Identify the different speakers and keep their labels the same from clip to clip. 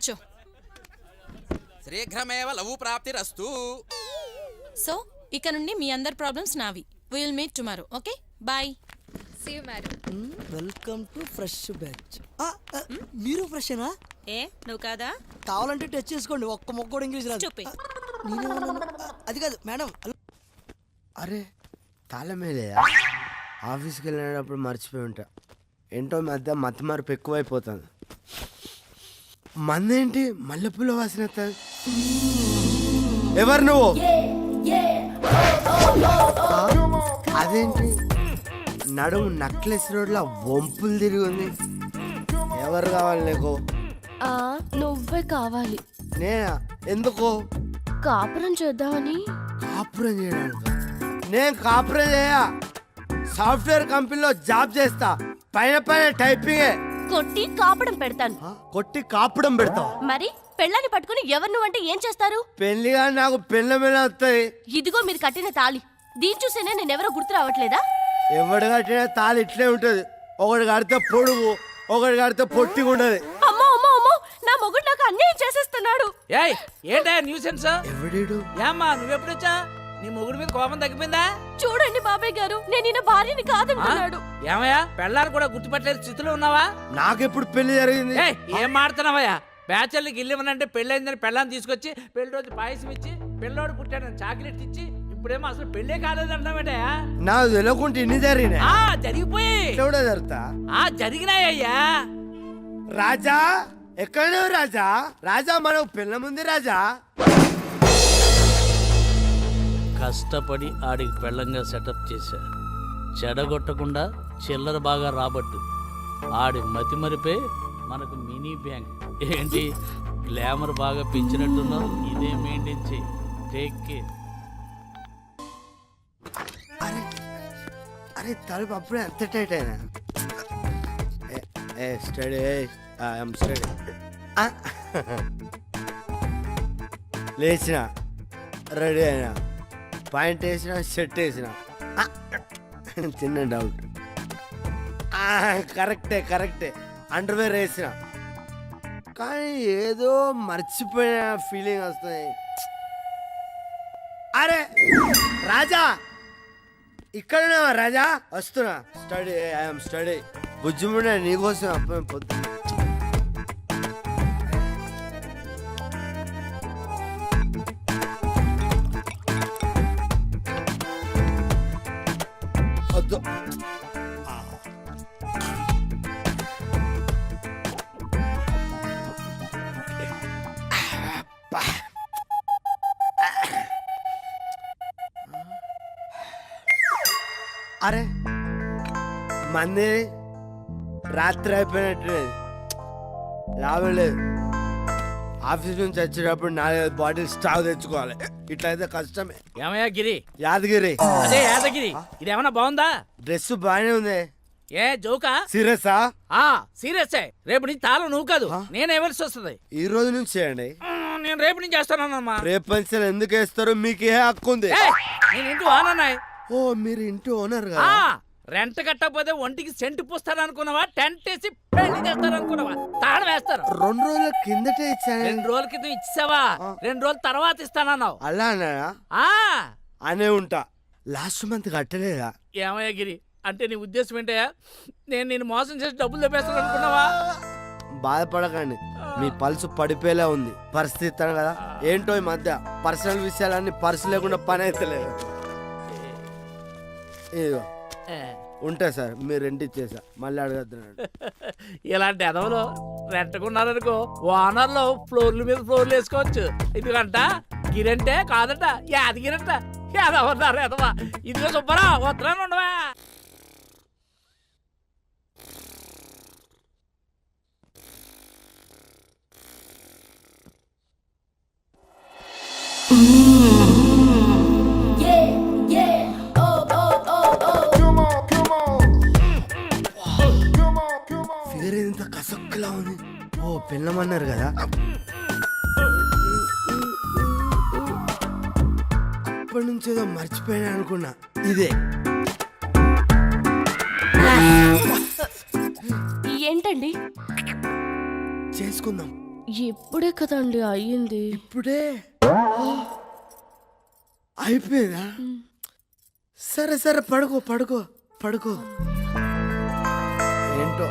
Speaker 1: కూర్చో.
Speaker 2: శీఘ్రమేవ లఘు ప్రాప్తిరస్తు.
Speaker 1: సో ఇక నుండి మీ అందరి ప్రాబ్లమ్స్ నావి. We will meet tomorrow. Okay, bye.
Speaker 3: See you madam.
Speaker 4: Welcome to fresh batch. మీరు ఫ్రెషేనా?
Speaker 1: ఏ నువ్వు కాదా?
Speaker 4: కావాలంటే టచ్ చేసుకోండి, ఒక్క మొక్క కూడా ఇంగ్లీష్ రాదు.
Speaker 1: చూపి.
Speaker 4: అది కాదు మేడం.
Speaker 5: అరే తాళమేలే, ఆఫీస్కి వెళ్ళినప్పుడు మర్చిపోయి ఉంటా. ఏంటో మధ్య మతి మార్పు ఎక్కువైపోతుంది. మందేంటి మల్లెపూల వాసన వస్తుంది. ఎవరు నువ్వు? అదేంటి నడుము నక్లెస్ రోడ్ల వంపులు తిరిగి ఉంది. ఎవరు కావాలి నీకు?
Speaker 3: నువ్వే కావాలి.
Speaker 5: నేనా? ఎందుకు?
Speaker 3: కాపురం చేద్దామని.
Speaker 5: కాపురం చేయడానికి? నేను కాపురం చేయ, సాఫ్ట్వేర్ కంపెనీలో జాబ్ చేస్తా. పైన పైన టైపింగే.
Speaker 3: కొట్టి కాపడం పెడతాను.
Speaker 5: కొట్టి కాపడం పెడతావు?
Speaker 3: మరి పెళ్ళాన్ని పట్టుకుని ఎవరు నువ్వంటే ఏం చేస్తారు?
Speaker 5: పెళ్లిగా నాకు పెళ్ళ మీద వస్తుంది.
Speaker 3: ఇదిగో మీరు కట్టిన తాళి. దీని చూసేనే నేనెవరో గుర్తు రావట్లేదా?
Speaker 5: ఎవడు కట్టిన తాళి ఇట్లే ఉంటది. ఒకటి కడితే పొడుగు, ఒకటి కడితే పొట్టిగా ఉండదు.
Speaker 3: అమ్మో అమ్మో అమ్మో, నా మొగుడు నాకు అన్యాయం చేసేస్తున్నాడు.
Speaker 2: ఏయ్ ఏంటా న్యూసెన్స్?
Speaker 5: ఎవడీడు?
Speaker 2: ఏమ్మా నువ్వెప్పుడొచ్చా? నీ మొగుడి మీద కోపం తగ్గిపోయిందా?
Speaker 3: చూడండి బాబాయ్ గారు, నేను ఈయన భార్యని కాదంటున్నాడు.
Speaker 2: ఏమయ్యా పెళ్ళాన్ని కూడా గుర్తుపట్టలేని స్థితిలో ఉన్నావా?
Speaker 5: నాకెప్పుడు పెళ్లి జరిగింది?
Speaker 2: ఏం మాడుతున్నావయ్యా? బ్యాచర్లకి ఇల్లు ఇవ్వనంటే పెళ్ళైందని పెళ్ళాన్ని తీసుకొచ్చి పెళ్లి రోజు పాయసం ఇచ్చి పిల్లోడు పుట్టాడని చాక్లెట్ ఇచ్చి ఇప్పుడేమో అసలు పెళ్ళే కాలేదంటావేటయా?
Speaker 5: నాకు తెలియకుండా ఇన్ని జరిగినాయి.
Speaker 2: జరిగిపోయి
Speaker 5: కూడా జరుగుతా?
Speaker 2: జరిగినాయ్యా.
Speaker 5: రాజా ఎక్కడ రాజా? రాజా మనకు పిల్ల ముందు రాజా.
Speaker 6: కష్టపడి ఆడికి పెళ్ళంగా సెటప్ చేశా. చెడగొట్టకుండా చిల్లర బాగా రాబట్టు. ఆడి మతిమరిపే మనకు మినీ బ్యాంక్. ఏంటి గ్లామర్ బాగా పెంచినట్టున్నావు? ఇదే మెయింటైన్ చేయి. Take care.
Speaker 5: అరే అరే తలుపు అప్పుడే అంత టైట్ అయినా. Study I'm study. లేచిన రెడీ అయినా, పాయింట్ వేసిన, షర్ట్ వేసిన. చిన్న డౌట్. కరెక్టే అండర్వేర్ వేసిన, కానీ ఏదో మర్చిపోయిన ఫీలింగ్ వస్తుంది. అరే రాజా ఇక్కడ రాజా? వస్తున్నా. Study I'm study. బుజ్జిముండే నీకోసం అప్పుడు పొద్దు. వద్దు. అరే మంది రాత్రి అయిపోయినట్టు లాభం లేదు. ఆఫీస్ నుంచి వచ్చేటప్పుడు 4-5 బాటిల్ స్టాక్ తెచ్చుకోవాలి. ఇట్లయితే కష్టమే.
Speaker 2: ఏమయ్యా గిరి?
Speaker 5: యాదగిరి.
Speaker 2: అదే యాదగిరి. ఇదేమన్నా బాగుందా?
Speaker 5: డ్రెస్ బాగానే ఉంది.
Speaker 2: ఏ జోకా?
Speaker 5: సీరియసా?
Speaker 2: సీరియసే. రేపు నుంచి తాళం నువ్వు కాదు, నేనే ఇవ్వాల్సి వస్తుంది.
Speaker 5: ఈ రోజు నుంచి చేయండి.
Speaker 2: నేను రేపు నుంచి చేస్తానమ్మా.
Speaker 5: రేపు పంచాలు ఎందుకు వేస్తారు? మీకు ఏ హక్కు ఉంది?
Speaker 2: నేను ఇంటి ఓనన్నాయి.
Speaker 5: ఓ మీరు ఇంటి ఓనర్ కదా?
Speaker 2: రెంట్ కట్టకపోతే ఒంటికి సెంటు పూస్తాడు అనుకున్నావా? టెంట్ వేసి పెళ్లి చేస్తారు అనుకున్నావా? తాళం వేస్తారు.
Speaker 5: 2 రోజుల కిందటే ఇచ్చాను.
Speaker 2: 2 రోజుల క్రితం ఇచ్చావా? 2 రోజుల తర్వాత ఇస్తానన్నావు.
Speaker 5: అలా అన్నాడా? అనే ఉంటా. లాస్ట్ మంత్ కట్టలేదా?
Speaker 2: ఏమయ్యా గిరి, అంటే నీ ఉద్దేశం ఏంటయ్యా? నేను నిన్ను మోసం చేసి డబ్బులు తెప్పేస్తాను అనుకున్నావా?
Speaker 5: బాధపడకండి, మీ పల్సు పడిపోయేలా ఉంది. పరిస్థితి ఇస్తాను కదా. ఏంటో ఈ మధ్య పర్సనల్ విషయాలన్నీ పర్సు లేకుండా పని అవుతలేదు. ఇదిగో ఉంటా సార్, మీరు రెంట్ ఇచ్చేసా, మళ్ళీ అడగద్దున్నాడు.
Speaker 2: ఇలాంటి ఎదవలు రెంట్కున్నారనుకో, ఓనర్లో ఫ్లోర్ల మీద ఫ్లోర్లు వేసుకోవచ్చు. ఇదిగంట గిరంటే కాదంట యాదగిరంట. ఎదవన్నారు ఎదవా. ఇదిగో సుబ్బరా వస్తున్నాను ఉండవా.
Speaker 5: ఫిగర్ ఇంత కసక్కులా ఉంది. ఓ పిల్లమన్నారు కదా. అప్పటి నుంచి ఏదో మర్చిపోయాను అనుకున్నా. ఇదే
Speaker 3: ఏంటండి?
Speaker 5: చేసుకుందాం.
Speaker 3: ఇప్పుడే కదండి అయ్యింది.
Speaker 5: ఇప్పుడే అయిపోయిందా? సరే సరే పడుకో పడుకో పడుకో. ఏంటో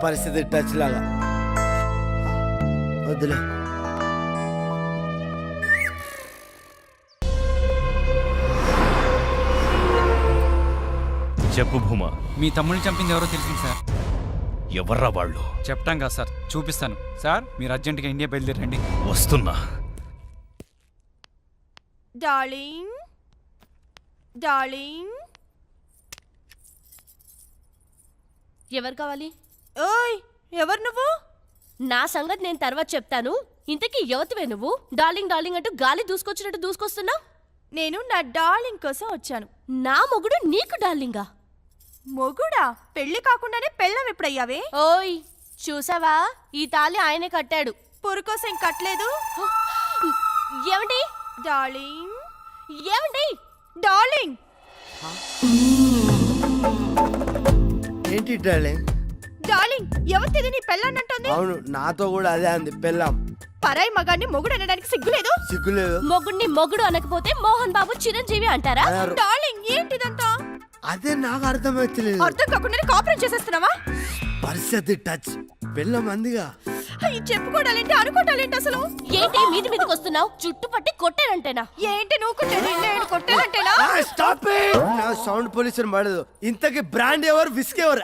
Speaker 5: పరిస్థితి టచ్ లాగా వద్దులే.
Speaker 7: చెప్పు భూమా,
Speaker 8: మీ తమ్ముడిని చంపింది ఎవరో తెలిసింది సార్.
Speaker 7: ఎవర్రా వాళ్ళు?
Speaker 8: చెప్తాం కదా సార్, చూపిస్తాను సార్. మీరు అర్జెంటుగా ఇండియా బయలుదేరండి.
Speaker 7: వస్తున్నా.
Speaker 9: Darling darling.
Speaker 3: ఎవరు కావాలి?
Speaker 9: ఓయ్ ఎవరు నువ్వు?
Speaker 3: నా సంగతి నేను తర్వాత చెప్తాను. ఇంతకీ యువతివే నువ్వు? డార్లింగ్ డార్లింగ్ అంటూ గాలి దూసుకొచ్చినట్టు దూసుకొస్తున్నావు.
Speaker 9: నేను నా డార్లింగ్ కోసం వచ్చాను.
Speaker 3: నా మొగుడు నీకు డార్లింగా?
Speaker 9: మొగుడా? పెళ్లి కాకుండానే పెళ్ళం ఎప్పుడయ్యావే?
Speaker 3: ఓయ్ చూసావా, ఈ తాళి ఆయనే కట్టాడు.
Speaker 9: పురుకోసం కట్టలేదు.
Speaker 3: ఏమండి?
Speaker 9: డార్లింగ్
Speaker 3: ఏమండి?
Speaker 9: డార్లింగ్.
Speaker 5: ఏంటి డార్లింగ్?
Speaker 9: డార్లింగ్ ఎవరిది నీ పెళ్ళాన్నంటుంది?
Speaker 5: అవును, నాతో కూడా అదే అంది. పెళ్ళాం.
Speaker 9: పరాయి మగాన్ని మొగుడు అనడానికి సిగ్గులేదు?
Speaker 5: సిగ్గులేదు.
Speaker 3: మొగుడిని మొగుడు అనకపోతే మోహన్ బాబు చిరంజీవి అంటారా?
Speaker 5: అన్నారు.
Speaker 9: డార్లింగ్ ఏంటిదంతా?
Speaker 5: అదే నాకు అర్థమవుతలేదు.
Speaker 9: అర్థం కాకుండా కాపురం చేసేస్తున్నావా?
Speaker 5: పరిస్థితి టచ్. పెళ్ళం అందిగా.
Speaker 9: అయ్యి చెప్పుకోవడాలేంటి, అనుకోవడాలేంటి అసలు?
Speaker 3: ఏంటి మీది మీదకి వస్తున్నావు? చుట్టుపట్టి కొట్టానంటేనా?
Speaker 9: ఏంటి నువ్వు కొట్టేది? నేను కొట్టేదంటేనా?
Speaker 5: Stop it. నా సౌండ్ పొల్యూషన్ పడదు. ఇంతకి బ్రాండ్ ఎవరు, విస్క్ ఎవరు?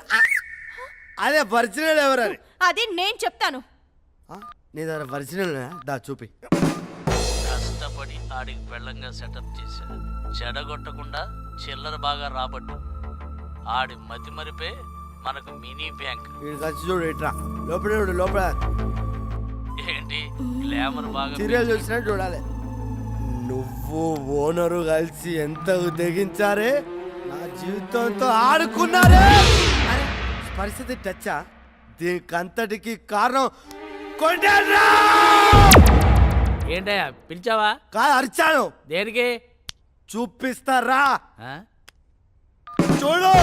Speaker 5: అదే ఒరిజినల్ ఎవరు అని.
Speaker 9: అది నేను చెప్తాను.
Speaker 5: నీ దగ్గర ఒరిజినల్ దా చూపి.
Speaker 6: కష్టపడి ఆడికి పెళ్ళంగా సెటప్ చేశా. చెడగొట్టకుండా చిల్లర బాగా రాబట్టు. ఆడి మతి మరిపే మనకు మినీ బ్యాంక్.
Speaker 5: వీడికి వచ్చి చూడు, ఇట్రా లోపల చూడు. లోపల
Speaker 6: ఏంటి గ్లామర్ బాగా
Speaker 5: సీరియల్ చూసినట్టు చూడాలి. నువ్వు ఓనరు కలిసి ఎంత తెగించారే, నా జీవితంతో ఆడుకున్నారే. అరే, పరిస్థితి టచ్చా? దీనికంతటికి కారణం కొండేరా.
Speaker 2: ఏంటయ్యా పిలిచావా?
Speaker 5: కాదు, అరిచాను.
Speaker 2: దేనికి?
Speaker 5: చూపిస్తారా?
Speaker 2: ఆ?
Speaker 5: చూడు.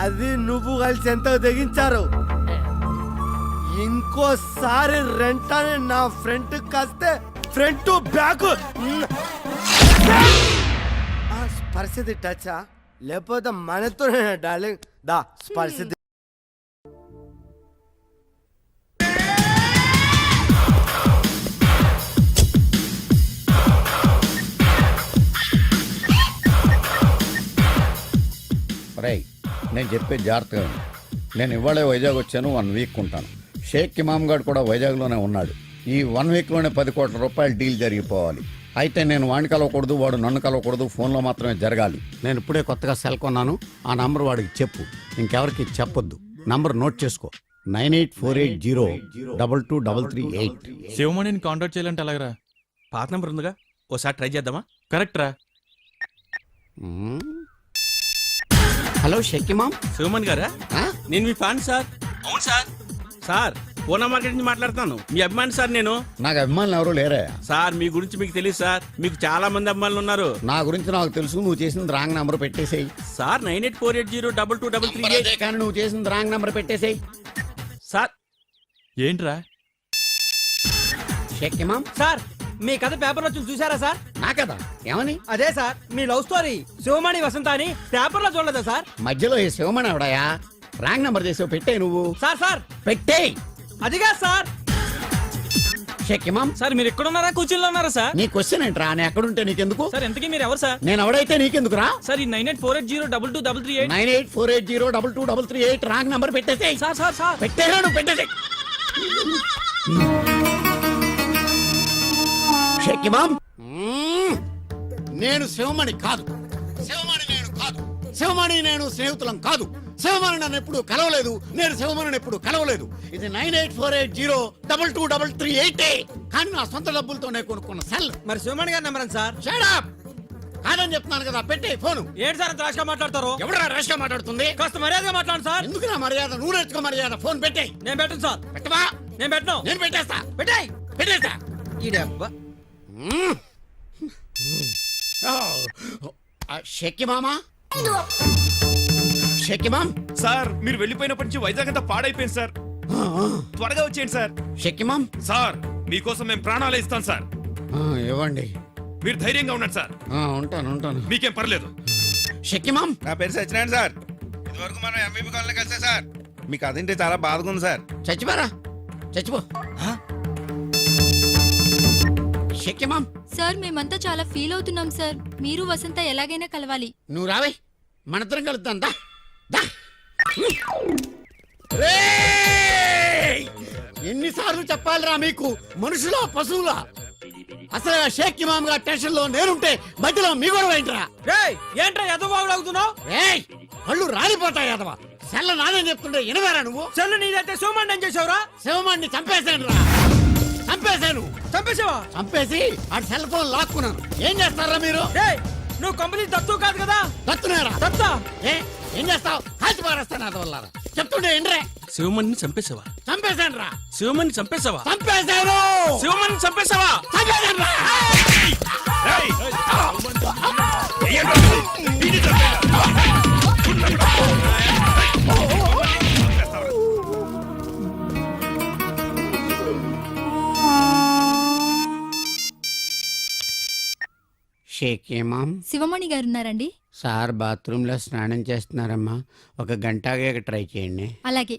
Speaker 5: అది నువ్వు కలిసి ఎంత తెగించారు. ఇంకోసారి రెంట్ అని నా ఫ్రంట్ కాస్తే ఫ్రంట్ బ్యాక్. పరిస్థితి టచా? లేకపోతే మనతో డార్లింగ్ దా పరిస్థితి.
Speaker 10: రేయ్, నేను చెప్పేది జాగ్రత్తగా ఉంది. నేను ఇవాళే వైజాగ్ వచ్చాను. 1 వీక్ ఉంటాను. షేక్ ఇమామ్ గారు కూడా వైజాగ్లోనే ఉన్నాడు. ఈ 1 వీక్లోనే 10 కోట్ల రూపాయల డీల్ జరిగిపోవాలి. అయితే నేను వాడిని కలవకూడదు, వాడు నన్ను కలవకూడదు. ఫోన్లో మాత్రమే జరగాలి. నేను ఇప్పుడే కొత్తగా సెల్ కొన్నాను. ఆ నంబర్ వాడికి చెప్పు, ఇంకెవరికి చెప్పొద్దు. నంబర్ నోట్ చేసుకో. 9848022338.
Speaker 7: శివమణిని కాంటాక్ట్ చేయాలంటే అలాగరా? పాత నెంబర్ ఉందిగా, ఓసారి ట్రై చేద్దామా? కరెక్ట్ రా.
Speaker 10: హలో షేక్ ఇమామ్.
Speaker 7: శివమణి గారా? నేను మీ ఫ్యాన్ సార్. అవును సార్. సార్ పూనా మార్కెట్ నుంచి మాట్లాడుతాను. మీ అభిమాని సార్ నేను.
Speaker 10: నాకు అభిమానులు ఎవరు లేరే
Speaker 7: సార్. మీ గురించి మీకు తెలియదు సార్. మీకు చాలా మంది అభిమానులు ఉన్నారు.
Speaker 10: నా గురించి నాకు తెలుసు. నువ్వు చేసింది రాంగ్ నంబర్ పెట్టేసేయి.
Speaker 7: సార్ 9848022338.
Speaker 10: కానీ నువ్వు చేసింది రాంగ్ నంబర్ పెట్టేసేయి.
Speaker 7: సార్ ఏంట్రా?
Speaker 10: షేక్ ఇమామ్
Speaker 8: సార్ మీ కథ పేపర్లో చూసారా సార్?
Speaker 10: నా కదా ఏమని?
Speaker 8: అదే సార్, మీ లవ్ స్టోరీ శివమణి వసంత అని పేపర్లో చూడలేదా సార్?
Speaker 10: మధ్యలో ఈ శివమణి ఎవడాయా? రాంగ్ నంబర్ చేసావు. పెట్టేయి నువ్వు.
Speaker 8: సార్
Speaker 10: పెట్టేయి.
Speaker 8: అదిగా సార్.
Speaker 10: షేక్ ఇమామ్
Speaker 8: సార్ మీరు ఎక్కడున్నారా? కూర్చుల్లో ఉన్నారా సార్?
Speaker 10: నీ క్వశ్చన్ ఏంట్రా? నేను ఎక్కడుంటే నీకెందుకు?
Speaker 8: సార్ ఎంతకీ మీరు ఎవరు సార్?
Speaker 10: నేను ఎవడైతే నీకెందుకురా?
Speaker 8: సార్ ఈ 9848022338.
Speaker 10: 9848022338 రాంగ్ నంబర్ పెట్టేసేయి.
Speaker 8: సార్
Speaker 10: పెట్టేరా నువ్వు. పెట్టేసేయి. షేక్ ఇమామ్, నేను శివమణి కాదు. శివమణి నేను కాదు. శివమణి నేను స్నేహితులం కాదు. శివమణి నన్ను ఎప్పుడు కలవలేదు. నేను శివమణిని ఎప్పుడు కలవలేదు. ఇది 9848022338. కానీ నా సొంత డబ్బులతోనే కొనుక్కున్న సెల్.
Speaker 8: మరి శివమణి గారి నెంబర్ సార్?
Speaker 10: Shut up! కాదని చెప్తున్నాను కదా. పెట్టే ఫోను.
Speaker 8: ఏంటి సార్ అంత రాష్గా మాట్లాడతారు?
Speaker 10: ఎవడరా రేష్గా మాట్లాడుతుంది?
Speaker 8: కాస్త మర్యాదగా మాట్లాడు సార్.
Speaker 10: ఎందుకు నా మర్యాద? నువ్వు నేర్చుకో మర్యాద. ఫోన్ పెట్టేయి.
Speaker 8: నేను పెట్టను సార్.
Speaker 10: పెట్టవా?
Speaker 8: నేను పెట్టను.
Speaker 10: నేను పెట్టేస్తా.
Speaker 8: పెట్టాయి.
Speaker 10: పెట్టేస్తా. షెక్కి మామా, షేక్ ఇమామ్
Speaker 7: సార్ మీరు వెళ్ళిపోయినప్పటి నుంచి వైజాగ్ అంతా పాడైపోయింది సార్. త్వరగా వచ్చేయండి సార్.
Speaker 10: షేక్ ఇమామ్
Speaker 7: సార్ మీకోసం మేము ప్రాణాలే ఇస్తాం సార్.
Speaker 10: ఇవ్వండి.
Speaker 7: మీరు ధైర్యంగా ఉండండి సార్.
Speaker 10: ఉంటాను.
Speaker 7: మీకేం పర్లేదు.
Speaker 10: షేక్ ఇమామ్
Speaker 11: నా పేరు సత్యనారాయణ సార్. ఇదివరకు మనం ఎంబీబీ కాలనీ కలిసా సార్. మీకు అదేంటి చాలా బాధగా ఉంది సార్.
Speaker 10: చచ్చిపోరా, చచ్చిపో. షేక్ ఇమామ్
Speaker 9: సార్ మేమంతా చాలా ఫీల్ అవుతున్నాం సార్. మీరు వసంత ఎలాగైనా కలవాలి.
Speaker 10: నువ్వు రావే, మనిద్దరం కలుద్దాం. దా దా. రేయ్! ఎన్నిసార్లు చెప్పాలిరా మీకు, మనుషులా పశువులా? అసలు ఆ షేక్ ఇమామ్ గారి టెన్షన్ లో నేనుంటే మధ్యలో మీ కూడా ఏంట్రా?
Speaker 8: రేయ్ ఏంట్రా ఎదబాగుడు అవుతున్నావు?
Speaker 10: ఏయ్ కళ్ళు రాలిపోతాయి అదవా. సెల్ల నాదని చెప్తుంటే వినవేరా నువ్వు?
Speaker 8: చెల్లు నీదైతే సోమండి ఏం చేసావురా?
Speaker 10: శివమాన్ని చంపేశాను రా, చంపేశాను.
Speaker 8: చంపేసావా?
Speaker 10: చంపేసి ఆ సెల్ ఫోన్ లాక్కున్నాను. ఏం చేస్తారా మీరు?
Speaker 8: రేయ్ నువ్వు కంపెనీ దత్తు కాదు కదా?
Speaker 10: దత్తునేరా?
Speaker 8: దత్తా?
Speaker 10: ఏం చేస్తావు? కాల్చి పారేస్తాను అది వల్ల. చెప్తుండే ఏంట్రే?
Speaker 7: శివమణిని చంపేసావా?
Speaker 10: చంపేశాను రా,
Speaker 7: శివమణిని చంపేసావా?
Speaker 10: చంపేశాను.
Speaker 7: శివమణిని చంపేసావా?
Speaker 10: చంపేశాను రా. షేక్ ఇమామ్
Speaker 9: శివమణి గారు ఉన్నారండి?
Speaker 10: సార్ బాత్రూంలో స్నానం చేస్తున్నారమ్మా. ఒక గంట ఆగాక ట్రై చేయండి.
Speaker 9: అలాగే.